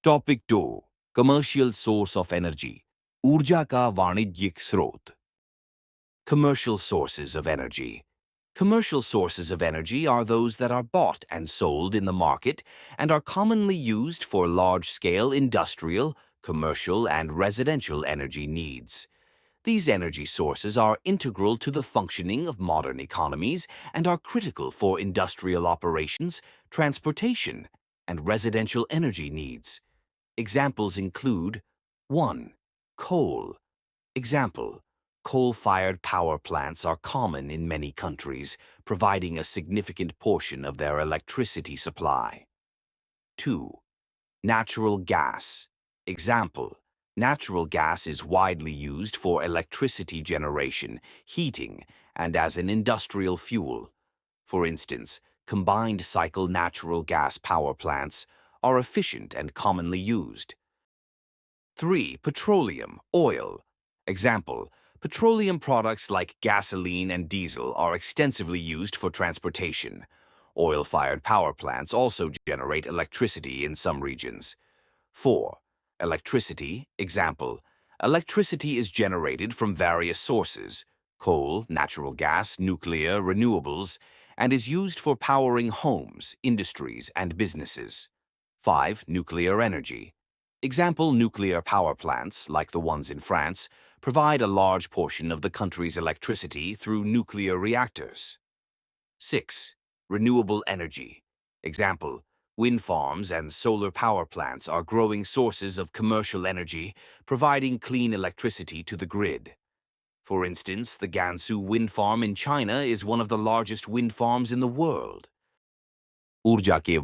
Topic 2 commercial source of energy ऊर्जा का वाणिज्यिक स्रोत Commercial sources of energy. Commercial sources of energy are those that are bought and sold in the market and are commonly used for large-scale industrial, commercial, and residential energy needs. These energy sources are integral to the functioning of modern economies and are critical for industrial operations, transportation, and residential energy needs. Examples include 1. Coal. Example, coal-fired power plants are common in many countries, providing a significant portion of their electricity supply. 2. Natural gas. Example, natural gas is widely used for electricity generation, heating, and as an industrial fuel. For instance, combined cycle natural gas power plants are efficient and commonly used. 3. Petroleum, oil. Example, petroleum products like gasoline and diesel are extensively used for transportation. Oil-fired power plants also generate electricity in some regions. 4. Electricity. Example, electricity is generated from various sources, coal, natural gas, nuclear, renewables, and is used for powering homes, industries, and businesses. 5. Nuclear energy. Example, nuclear power plants, like the ones in France, provide a large portion of the country's electricity through nuclear reactors. 6. Renewable energy. Example, wind farms and solar power plants are growing sources of commercial energy, providing clean electricity to the grid. For instance, the Gansu wind farm in China is one of the largest wind farms in the world. ऊर्जा के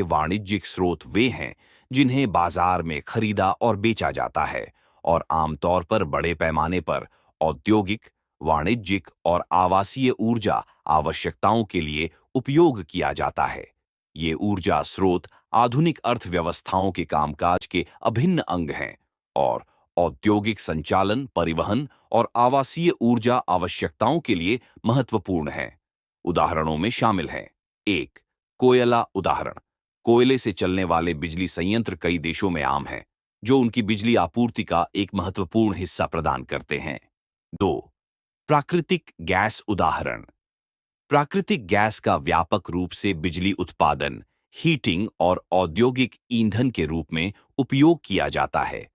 वाणिज्यिक स्रोत वे हैं जिन्हें बाजार में खरीदा और बेचा जाता है और आमतौर पर बड़े पैमाने पर औद्योगिक, वाणिज्यिक और आवासीय ऊर्जा आवश्यकताओं के लिए उपयोग किया जाता है। ये ऊर्जा स्रोत आधुनिक अर्थव्यवस्थाओं के कामकाज के अभिन्न अंग हैं और औद्योगिक संचालन, परिवहन और आवासीय ऊर्जा आवश्यकताओं के लिए महत्वपूर्ण हैं। उदाहरणों में शामिल हैं 1. कोयला उदाहरण कोयले से चलने वाले बिजली संयंत्र कई देशों में आम हैं, जो उनकी बिजली आपूर्ति का एक महत्वपूर्ण हिस्सा प्रदान करते हैं। 2. प्राकृतिक गैस उदाहरण प्राकृतिक गैस का व्यापक रूप से बिजली उत्पादन, हीटिंग और औद्योगिक ईंधन के रूप में उपयोग किया जाता है।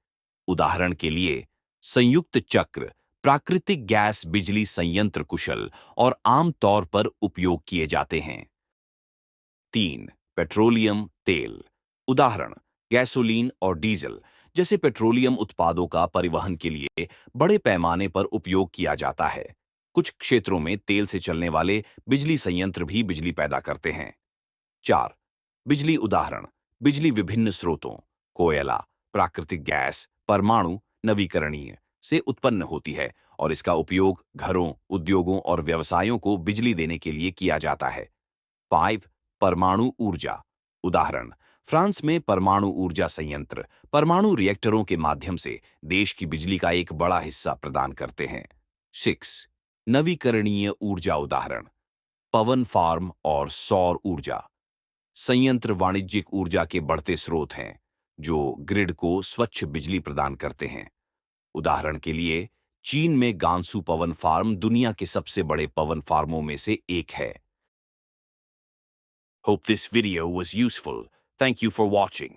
उदाहरण के लिए, संयुक्त चक्र प्राकृतिक गैस बिजली संयंत्र कुशल और आम तौर पर उपयोग किए जाते हैं। 3. पेट्रोलियम तेल उदाहरण गैसोलीन और डीजल जैसे पेट्रोलियम उत्पादों का परिवहन के लिए बड़े पैमाने पर उपयोग किया जाता है। कुछ क्षेत्रों में तेल से चलने वाले बिजली संयंत्र भी बिजली पैदा करते हैं। 4. बिजली उदाहरण बिजली विभिन्न स्रोतों कोयला, प्राकृतिक गैस, परमाणु, नवीकरणीय से उत्पन्न होती है और इसका उपयोग घरों, उद्योगों और व्यवसायों को बिजली देने के लिए किया जाता है। 5. परमाणु ऊर्जा उदाहरण फ्रांस में परमाणु ऊर्जा संयंत्र परमाणु रिएक्टरों के माध्यम से देश की बिजली का एक बड़ा हिस्सा प्रदान करते हैं। 6. नवीकरणीय ऊर्जा उदाहरण पवन फार्म और सौर ऊर्जा संयंत्र वाणिज्यिक ऊर्जा के बढ़ते स्रोत हैं जो ग्रिड को स्वच्छ बिजली प्रदान करते हैं। उदाहरण के लिए, चीन में गांसू पवन फार्म दुनिया के सबसे बड़े पवन फार्मों में से एक है। Hope this video was useful. Thank you for watching.